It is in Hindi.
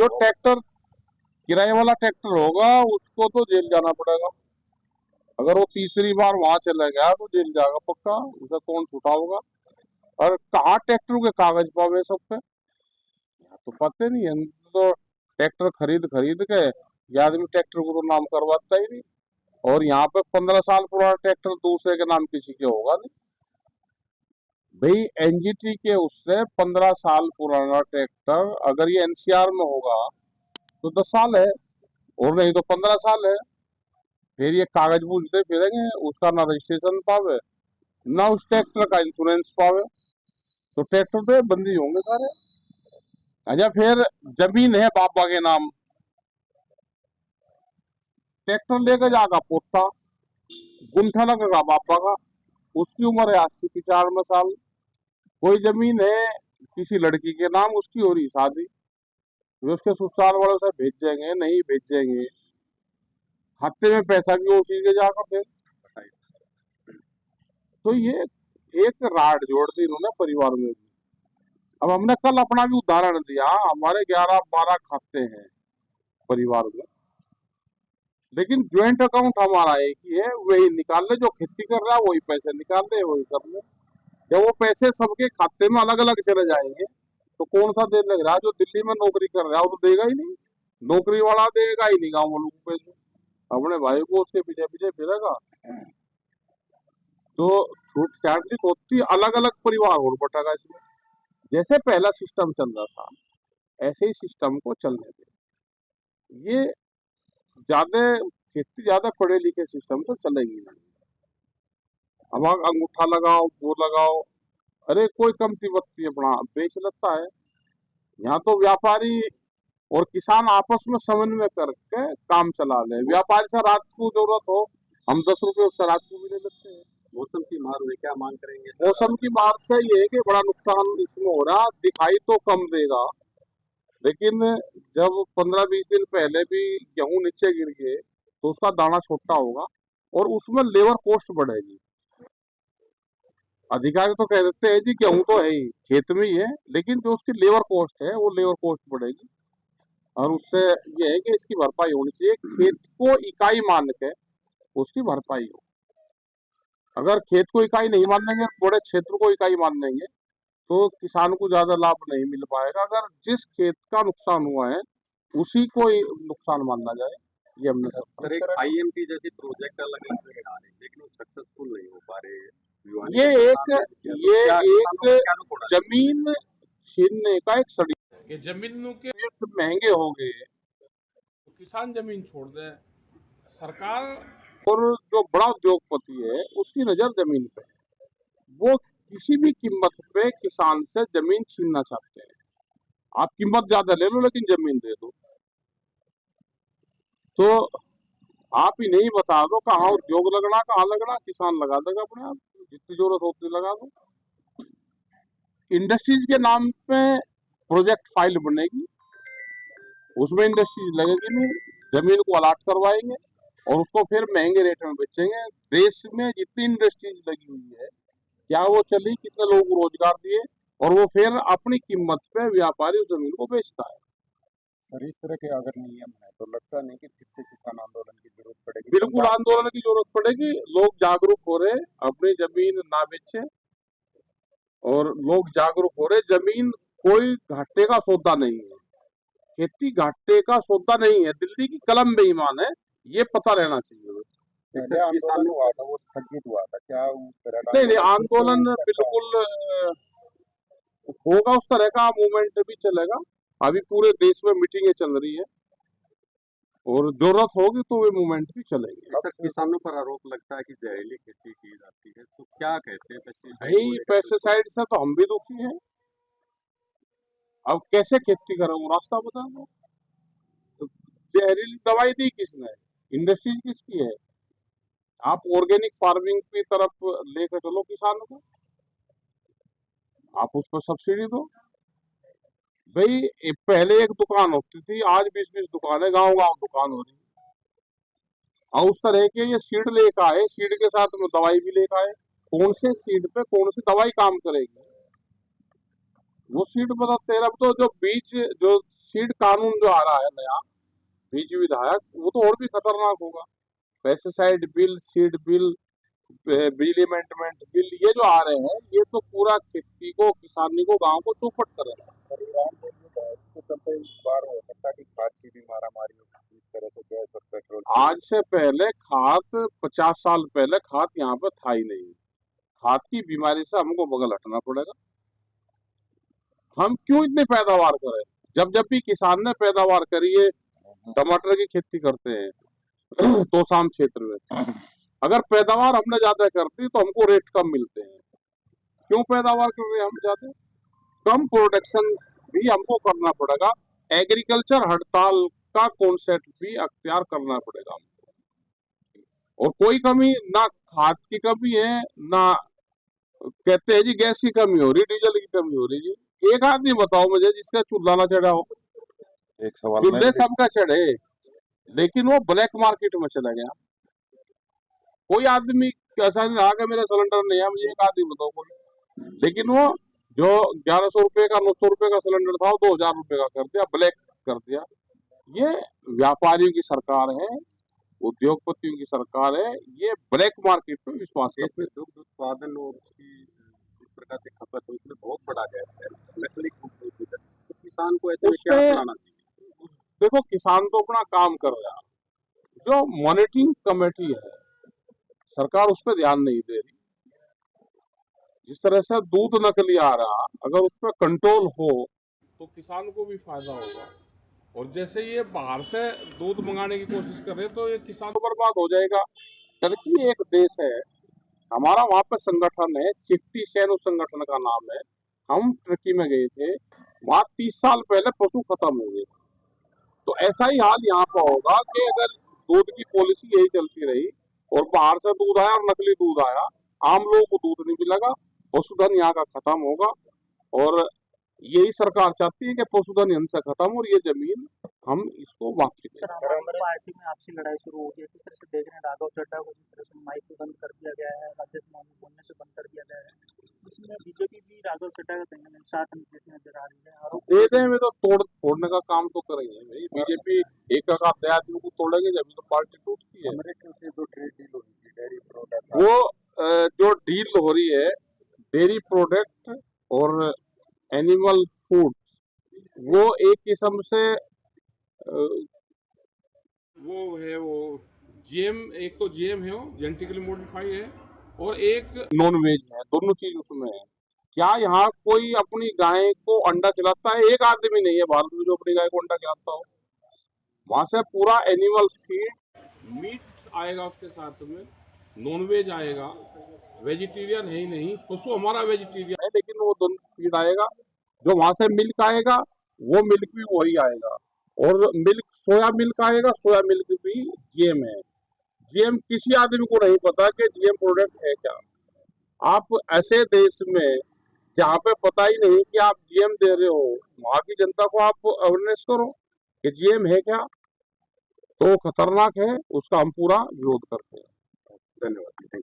जो ट्रैक्टर किराए वाला ट्रैक्टर होगा उसको तो जेल जाना पड़ेगा। अगर वो तीसरी बार वहां चला गया तो जेल जाएगा पक्का, उसे कौन छुटा होगा। और कहाँ ट्रैक्टर के कागज पावे सब पे, यहाँ तो पता नहीं है। तो ट्रैक्टर खरीद खरीद के ये आदमी ट्रैक्टर को तो नाम करवाता ही नहीं। और यहाँ पे 15 साल पुराना ट्रैक्टर दूसरे के नाम किसी के होगा नहीं भाई। एनजीटी के उससे 15 साल पुराना ट्रैक्टर अगर ये एनसीआर में होगा तो 10 साल है, और नहीं तो 15 साल है। फिर ये कागज पूछते फिरेंगे, उसका ना रजिस्ट्रेशन पावे ना उस ट्रैक्टर का इंश्योरेंस पावे, तो ट्रैक्टर तो बंदी होंगे सारे। अच्छा, फिर जमीन है बाबा के नाम, ट्रैक्टर लेकर जाएगा पोता, गुंठा लगेगा बाबा का, उसकी उम्र है 80-95 साल। कोई जमीन है किसी लड़की के नाम, उसकी हो रही शादी, वे उसके ससुराल वाले उसे भेजेंगे नहीं भेजेंगे, खाते में पैसा भी उसी के जाकर फिर। तो ये एक राड जोड़ दी इन्होंने परिवार में भी। अब हमने कल अपना भी उदाहरण दिया, हमारे 11-12 खाते हैं परिवार में, लेकिन ज्वाइंट अकाउंट हमारा एक ही है, वही निकाल ले। जो खेती कर रहा है वही पैसे निकाल ले, वही कर ले। जब वो पैसे सबके खाते में अलग अलग चले जाएंगे तो कौन सा देने लग रहा है? जो दिल्ली में नौकरी कर रहा है वो तो देगा ही नहीं, नौकरी वाला देगा ही नहीं गाँव वालों को पैसे, अपने भाई को उसके पीछे पीछे फिरेगा। तो छूट छाट भी होती, अलग अलग परिवार और बटेगा इसमें। जैसे पहला सिस्टम चल रहा था ऐसे ही सिस्टम को चलने दे। ये ज्यादा खेती ज्यादा पढ़े लिखे सिस्टम से चलेगी नहीं। अब अंगूठा लगाओ वो लगाओ, अरे कोई कमती वक्ती अपना बेच लेता है। यहाँ तो व्यापारी और किसान आपस में समन्वय करके काम चला ले। व्यापारी से रात को जरूरत हो, हम 10 रुपए उससे रात को भी ले लेते हैं। मौसम की मार में क्या मांग करेंगे? मौसम की मार से ये है कि बड़ा नुकसान इसमें हो रहा, दिखाई तो कम देगा, लेकिन जब 15-20 दिन पहले भी गेहूं नीचे गिर गए तो उसका दाना छोटा होगा और उसमें लेबर कॉस्ट बढ़ेगी। अधिकारी तो कह देते हैं जी गेहूं तो है ही खेत में ही है, लेकिन जो उसकी लेबर कॉस्ट है वो लेबर कॉस्ट बढ़ेगी। और उससे ये है कि इसकी भरपाई होनी चाहिए, खेत को इकाई मान के उसकी भरपाई हो। अगर खेत को इकाई नहीं मान लेंगे, बड़े क्षेत्र को इकाई मान लेंगे, तो किसान को ज्यादा लाभ नहीं मिल पाएगा। अगर जिस खेत का नुकसान हुआ है उसी को ही नुकसान मानना जाए, ये हमने सर एक आईएमपी जैसी प्रोजेक्ट अलग अलग जगह आ रहे लेकिन वो सक्सेसफुल नहीं हो पा रहे। ये एक जमीन छीनने का एक षड्यंत्र है कि जमीनों के रेट महंगे हो गए तो किसान जमीन छोड़ दे। सरकार और जो बड़ा उद्योगपति है उसकी नजर जमीन पे है, वो किसी भी कीमत पे किसान से जमीन छीनना चाहते हैं। आप कीमत ज्यादा ले लो लेकिन जमीन दे दो। तो आप ही नहीं बता दो कहाँ उद्योग लगना कहाँ लगना, किसान लगा देगा अपने आप, जितनी जरूरत होती लगा दो। इंडस्ट्रीज के नाम पे प्रोजेक्ट फाइल बनेगी, उसमें इंडस्ट्रीज लगेगी नहीं, जमीन को अलाट करवाएंगे और उसको फिर महंगे रेट में बेचेंगे। देश में जितनी इंडस्ट्रीज लगी हुई है क्या वो चली, कितने लोगों को रोजगार दिए, और वो फिर अपनी कीमत पे व्यापारी उस जमीन को बेचता है। सर इस तरह के अगर नियम है तो लगता नहीं कि फिर से किसान आंदोलन की जरूरत पड़ेगी। बिल्कुल आंदोलन की जरूरत पड़ेगी। लोग जागरूक हो रहे, अपनी जमीन ना बेचे, और लोग जागरूक हो रहे। जमीन कोई घाटे का सौदा नहीं है, खेती घाटे का सौदा नहीं है। दिल्ली की कलम बेईमान है, ये पता रहना चाहिए। आंदोलन हुआ था वो स्थगित हुआ था क्या? उस तरह नहीं, आंदोलन बिल्कुल होगा, उस तरह का मूवमेंट भी चलेगा। अभी पूरे देश में मीटिंगें चल रही है और जरूरत होगी तो वे मूवमेंट भी चलेंगे। सर किसानों पर आरोप लगता है कि जहरीली खेती की जाती है, तो क्या कहते हैं? भाई पेस्टिसाइड से तो हम भी दुखी हैं, अब कैसे खेती करें वो रास्ता बता दो। तो जहरीली दवाई दी किसने? इंडस्ट्रीज किसकी है? आप ऑर्गेनिक फार्मिंग की तरफ लेकर चलो किसान को, आप उस पर सब्सिडी दो। भाई पहले एक दुकान होती थी, आज 20-20 दुकानें गांव गांव दुकान हो रही है। और उस तरह के ये सीड लेकर आए, सीड के साथ में दवाई भी लेकर आए। कौन से सीड पे कौन सी दवाई काम करेगी वो सीड बताते हैं। अब तो जो बीज जो सीड कानून जो आ रहा है नया बीज विधायक, वो तो और भी खतरनाक होगा। पेस्टिसाइड बिल, सीड बिल, बिजली अमेंडमेंट बिल, ये जो आ रहे हैं ये तो पूरा खेती को, किसानी को, गांव को चौपट करेगा। पर ईरान जो युद्ध है इसके चलते इस बार हो सकता है कि खाद की भी मारामारी हो, इस तरह से गैस और पेट्रोल की। आज से पहले खाद, 50 साल पहले खाद यहाँ पे था ही नहीं। खाद की बीमारी से हमको बगल हटना पड़ेगा। हम क्यों इतनी पैदावार करें? जब जब भी किसान ने पैदावार करी है, टमाटर की खेती करते हैं तोशाम क्षेत्र में, अगर पैदावार हमने ज्यादा करती तो हमको रेट कम मिलते हैं। क्यों पैदावार कर रहे हैं हम ज्यादा? कम प्रोडक्शन भी हमको करना पड़ेगा। एग्रीकल्चर हड़ताल का कॉन्सेप्ट भी अख्तियार करना पड़ेगा हमको। और कोई कमी ना, खाद की कमी है ना, कहते हैं जी गैस की कमी हो रही, डीजल की कमी हो रही जी। एक आदमी बताओ मुझे जिसका चूल्हा ना चढ़ा हो। एक सवाल चूल्हे सबका चढ़े, लेकिन वो ब्लैक मार्केट में चला गया। कोई आदमी ऐसा नहीं रहा कि मेरा सिलेंडर नहीं है, मुझे एक आदमी बताओ कोई। लेकिन वो जो 1100 रुपए का, 900 रुपए का सिलेंडर था, वो 2000 रुपए का कर दिया, ब्लैक कर दिया। ये व्यापारियों की सरकार है, उद्योगपतियों की सरकार है। ये ब्लैक मार्केट पे विश्वास देश करते में दुग्ध उत्पादन और उसकी जिस प्रकार से खपत है उसमें बहुत बढ़ा गया है, नकली दूध है। तो किसान को ऐसे में क्या उसमें- अपनाना चाहिए? देखो, किसान तो अपना काम कर रहा है, जो मॉनिटरिंग कमेटी है सरकार उस पर ध्यान नहीं दे रही। जिस तरह से दूध नकली आ रहा, अगर उस पर कंट्रोल हो तो किसान को भी फायदा होगा। और जैसे ये बाहर से दूध मंगाने की कोशिश कर रहे हैं तो ये किसान तो बर्बाद हो जाएगा। टर्की एक देश है, हमारा वहाँ पे संगठन है, चिट्टी सैन उस संगठन का नाम है। हम टर्की में गए थे, वहाँ 30 साल पहले पशु खत्म हो गए। तो ऐसा ही हाल यहाँ पर होगा कि अगर दूध की पॉलिसी यही चलती रही और बाहर से दूध आया और नकली दूध आया, आम लोगों को दूध नहीं मिलेगा, पशुधन यहाँ का खत्म होगा। और यही सरकार चाहती है कि पशुधन यहाँ से खत्म हो और ये जमीन हम इसको वापस सर, हमारी पार्टी में आपसी लड़ाई शुरू हो गई है। किस तरह से देख रहे हैं राघव चड्ढा को, जिस तरह से माइक भी बंद कर दिया गया है, राज्यसभा में बोलने से बंद कर दिया गया है। इसमें बीजेपी भी राघव चड्ढा का कहीं ना कहीं साथ देती नजर आ रही है। आरोप दे दें में तो तोड़ फोड़ने का काम तो करेंगे भाई। बीजेपी एक आध आदमी को तोड़ेंगे जब तो पार्टी टूटती है। अमेरिका से जो ट्रेड डील हुई थी डेयरी प्रोडक्ट, वो जो डील हो रही है डेयरी प्रोडक्ट और एनिमल फूड, वो एक किस्म से वो है, वो जीएम, एक तो जीएम है, वो जेनेटिकली मॉडिफाई है, और एक नॉन वेज है। दोनों चीज उसमें है। क्या यहाँ कोई अपनी गाय को अंडा खिलाता है? एक आदमी नहीं है भारत में जो अपनी गाय को अंडा खिलाता हो। वहां से पूरा एनिमल फीड, मीट आएगा, उसके साथ में नॉन वेज आएगा। वेजिटेरियन है ही नहीं, पशु हमारा वेजिटेरियन है, लेकिन वो दोनों फीड आएगा। जो वहां से मिल्क आएगा वो मिल्क भी वही आएगा। और मिल्क, सोया मिल्क आएगा, सोया मिल्क भी जीएम है। जीएम किसी आदमी को नहीं पता कि जीएम प्रोडक्ट है क्या। आप ऐसे देश में जहाँ पे पता ही नहीं कि आप जीएम दे रहे हो, वहां की जनता को आप अवेयरनेस करो कि जीएम है क्या। तो खतरनाक है, उसका हम पूरा विरोध करते हैं। धन्यवाद।